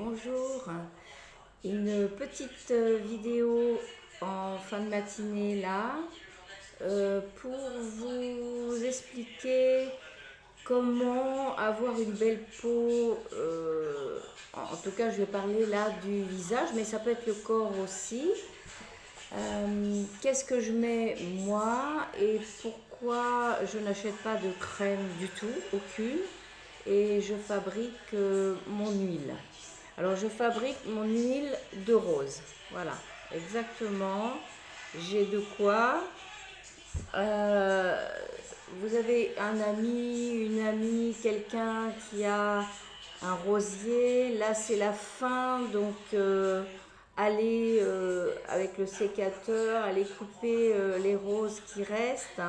Bonjour, une petite vidéo en fin de matinée là pour vous expliquer comment avoir une belle peau. En tout cas, je vais parler là du visage, mais ça peut être le corps aussi. Qu'est-ce que je mets moi et pourquoi je n'achète pas de crème du tout, aucune, et je fabrique mon huile. Alors je fabrique mon huile de rose, voilà, exactement. J'ai de quoi. Euh, vous avez un ami, une amie, quelqu'un qui a un rosier. Là c'est la fin, donc allez avec le sécateur, allez couper les roses qui restent.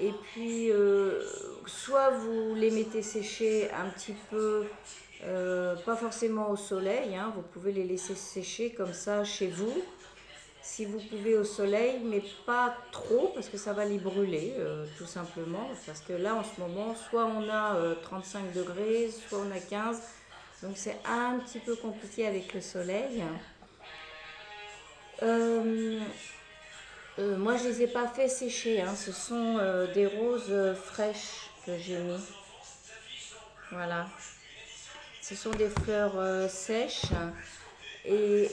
Et puis soit vous les mettez sécher un petit peu, pas forcément au soleil, hein, vous pouvez les laisser sécher comme ça chez vous. Si vous pouvez au soleil, mais pas trop parce que ça va les brûler tout simplement. Parce que là en ce moment, soit on a 35 degrés, soit on a 15. Donc c'est un petit peu compliqué avec le soleil. Euh, Moi je les ai pas fait sécher, hein. Ce sont des roses fraîches que j'ai mis. Voilà. Ce sont des fleurs sèches. Et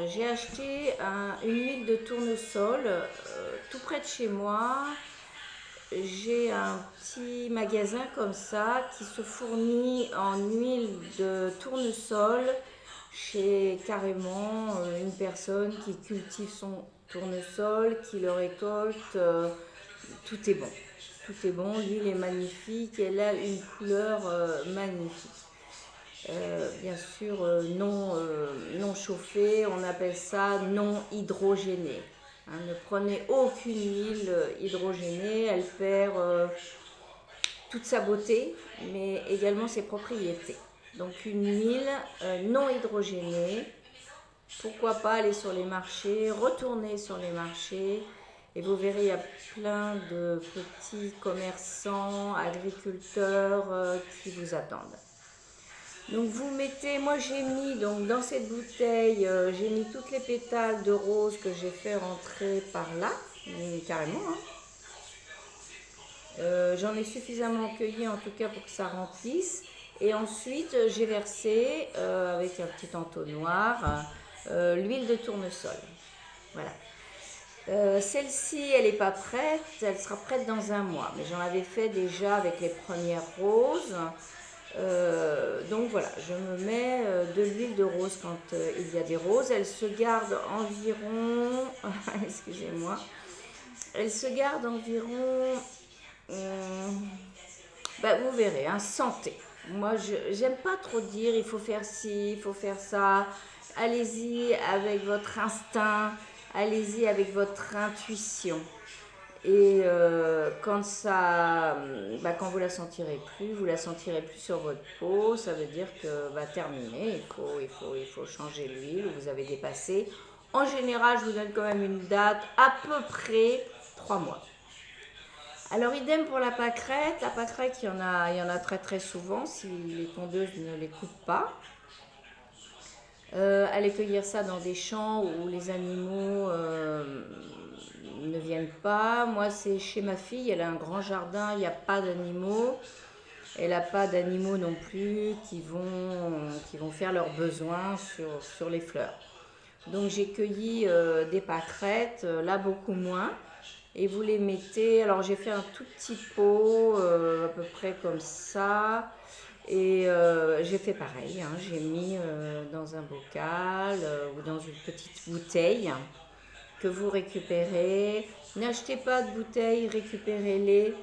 j'ai acheté une huile de tournesol tout près de chez moi. J'ai un petit magasin comme ça qui se fournit en huile de tournesol chez carrément une personne qui cultive son tournesol, qui le récolte. Tout est bon. Tout est bon, l'huile est magnifique, elle a une couleur magnifique. Bien sûr non chauffée, on appelle ça non hydrogénée. Hein, ne prenez aucune huile hydrogénée, elle perd toute sa beauté, mais également ses propriétés. Donc une huile non hydrogénée, pourquoi pas aller sur les marchés, retourner sur les marchés, et vous verrez, il y a plein de petits commerçants, agriculteurs qui vous attendent. Donc vous mettez, moi j'ai mis donc dans cette bouteille, j'ai mis toutes les pétales de rose que j'ai fait rentrer par là, carrément. Hein. J'en ai suffisamment cueilli en tout cas pour que ça remplisse. Et ensuite j'ai versé avec un petit entonnoir l'huile de tournesol. Voilà. Celle-ci, elle n'est pas prête, elle sera prête dans un mois. Mais j'en avais fait déjà avec les premières roses. Donc voilà, je me mets de l'huile de rose quand il y a des roses. Elle se garde environ, excusez-moi, elle se garde environ, vous verrez, hein, santé. Moi, j'aime pas trop dire il faut faire ci, il faut faire ça. Allez-y avec votre instinct, allez-y avec votre intuition. Et quand vous la sentirez plus, vous la sentirez plus sur votre peau, ça veut dire que terminé, il faut changer l'huile, vous avez dépassé. En général, je vous donne quand même une date, à peu près 3 mois. Alors idem pour la pâquerette. La pâquerette, il y en a très très souvent si les tondeuses ne les coupent pas. Allez cueillir ça dans des champs où les animaux ne viennent pas. Moi, c'est chez ma fille, elle a un grand jardin, il n'y a pas d'animaux. Elle n'a pas d'animaux non plus qui vont faire leurs besoins sur les fleurs. Donc j'ai cueilli des pâquerettes, là beaucoup moins. Et vous les mettez, alors j'ai fait un tout petit pot, à peu près comme ça. Et j'ai fait pareil, hein, j'ai mis dans un bocal ou dans une petite bouteille que vous récupérez. N'achetez pas de bouteilles, récupérez-les.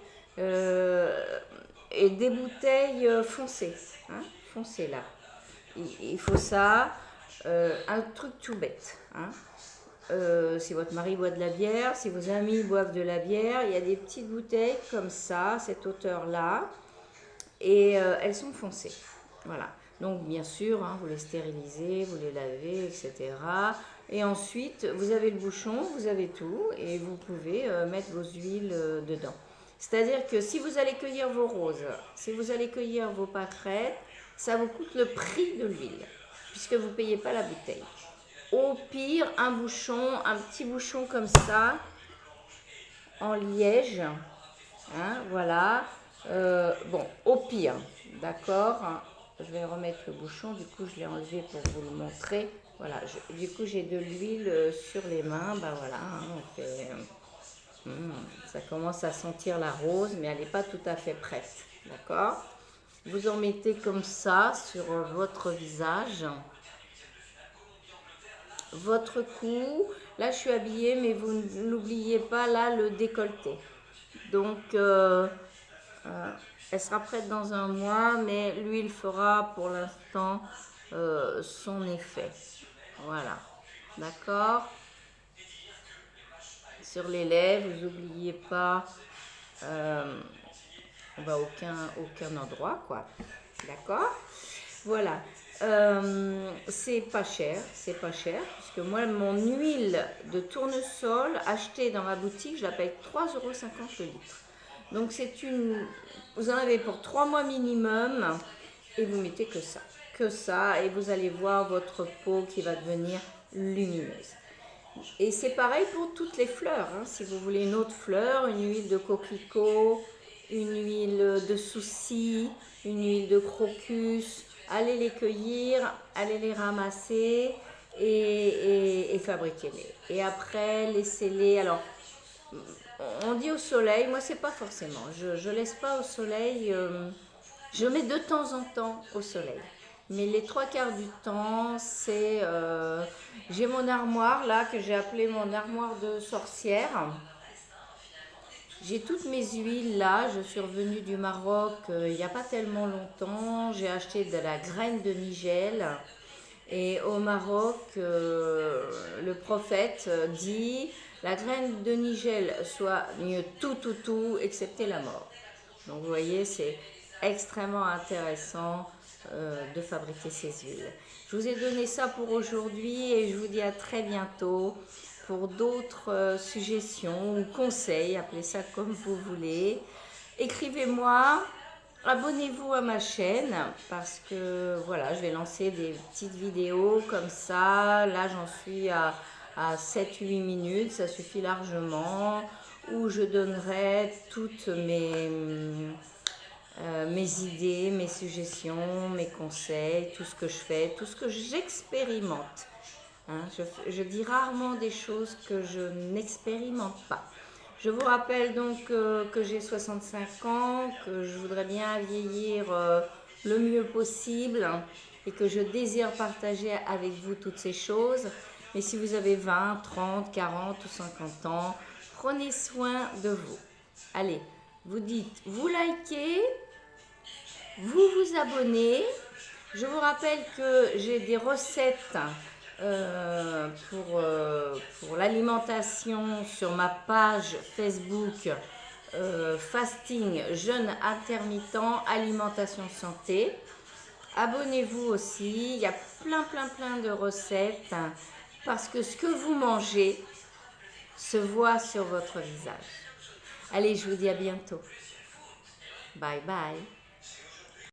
Et des bouteilles foncées, hein, foncées là. Il faut ça, un truc tout bête. Hein. Si votre mari boit de la bière, si vos amis boivent de la bière, il y a des petites bouteilles comme ça, cette hauteur-là, et elles sont foncées. Voilà. Donc bien sûr, hein, vous les stérilisez, vous les lavez, etc. Et ensuite, vous avez le bouchon, vous avez tout, et vous pouvez mettre vos huiles dedans. C'est-à-dire que si vous allez cueillir vos roses, si vous allez cueillir vos pâquerettes, ça vous coûte le prix de l'huile, puisque vous ne payez pas la bouteille. Au pire, un petit bouchon comme ça, en liège, hein, voilà. Bon, au pire, d'accord. Je vais remettre le bouchon, du coup je l'ai enlevé pour vous le montrer. Voilà, du coup j'ai de l'huile sur les mains, bah voilà, hein, on fait, ça commence à sentir la rose, mais elle n'est pas tout à fait prête, d'accord. Vous en mettez comme ça sur votre visage, votre cou. Là je suis habillée, mais vous n'oubliez pas là le décolleté. Donc elle sera prête dans un mois, mais l'huile fera pour l'instant son effet. Voilà, d'accord. Sur les lèvres, vous n'oubliez pas aucun endroit, quoi. D'accord. Voilà. C'est pas cher, puisque moi, mon huile de tournesol achetée dans ma boutique, je la paye 3,50 € le litre. Donc vous en avez pour 3 mois minimum, et vous mettez que ça, et vous allez voir votre peau qui va devenir lumineuse. Et c'est pareil pour toutes les fleurs, hein. Si vous voulez une autre fleur, une huile de coquelicot, une huile de souci, une huile de crocus, allez les cueillir, allez les ramasser et fabriquez-les. Et après, laissez-les. Alors, on dit au soleil, moi c'est pas forcément, je laisse pas au soleil, je mets de temps en temps au soleil. Mais les 3/4 du temps, c'est... j'ai mon armoire là, que j'ai appelée mon armoire de sorcière. J'ai toutes mes huiles là, je suis revenue du Maroc il n'y a pas tellement longtemps. J'ai acheté de la graine de nigel. Et au Maroc, le prophète dit, la graine de nigel soigne tout, excepté la mort. Donc vous voyez, c'est extrêmement intéressant de fabriquer ces huiles. Je vous ai donné ça pour aujourd'hui et je vous dis à très bientôt pour d'autres suggestions ou conseils, appelez ça comme vous voulez. Écrivez-moi, abonnez-vous à ma chaîne parce que voilà, je vais lancer des petites vidéos comme ça. Là, j'en suis à 7-8 minutes, ça suffit largement, où je donnerai toutes mes idées, mes suggestions, mes conseils, tout ce que je fais, tout ce que j'expérimente. Hein, je dis rarement des choses que je n'expérimente pas. Je vous rappelle donc que j'ai 65 ans, que je voudrais bien vieillir le mieux possible et que je désire partager avec vous toutes ces choses. Mais si vous avez 20, 30, 40 ou 50 ans, prenez soin de vous. Allez, vous dites, vous likez, vous vous abonnez. Je vous rappelle que j'ai des recettes pour l'alimentation sur ma page Facebook Fasting Jeûne Intermittent Alimentation Santé. Abonnez-vous aussi, il y a plein de recettes parce que ce que vous mangez se voit sur votre visage. Allez, je vous dis à bientôt. Bye bye.